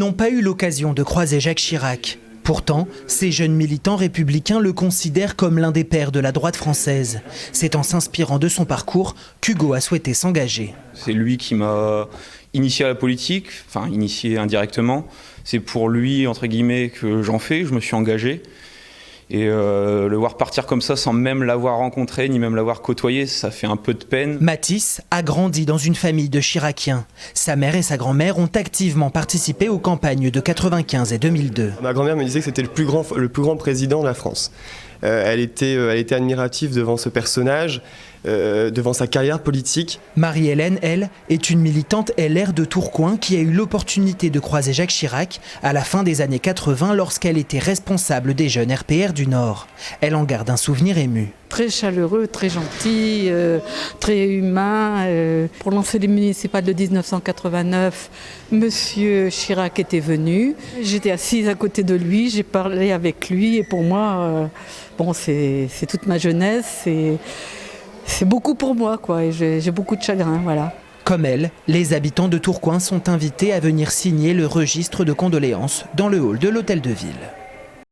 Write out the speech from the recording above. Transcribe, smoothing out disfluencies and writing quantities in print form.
n'ont pas eu l'occasion de croiser Jacques Chirac. Pourtant, ces jeunes militants républicains le considèrent comme l'un des pères de la droite française. C'est en s'inspirant de son parcours qu'Hugo a souhaité s'engager. C'est lui qui m'a initié à la politique, enfin initié indirectement. C'est pour lui, entre guillemets, que j'en fais, je me suis engagé. Et le voir partir comme ça sans même l'avoir rencontré, ni même l'avoir côtoyé, ça fait un peu de peine. Mathis a grandi dans une famille de Chiraciens. Sa mère et sa grand-mère ont activement participé aux campagnes de 95 et 2002. Ma grand-mère me disait que c'était le plus grand président de la France. Elle était admirative devant ce personnage, devant sa carrière politique. Marie-Hélène, elle, est une militante LR de Tourcoing qui a eu l'opportunité de croiser Jacques Chirac à la fin des années 80 lorsqu'elle était responsable des jeunes RPR du Nord. Elle en garde un souvenir ému. Très chaleureux, très gentil, très humain. Pour lancer les municipales de 1989, Monsieur Chirac était venu. J'étais assise à côté de lui, j'ai parlé avec lui et pour moi, c'est toute ma jeunesse. C'est beaucoup pour moi, quoi, et j'ai beaucoup de chagrin, voilà. Comme elle, les habitants de Tourcoing sont invités à venir signer le registre de condoléances dans le hall de l'Hôtel de Ville.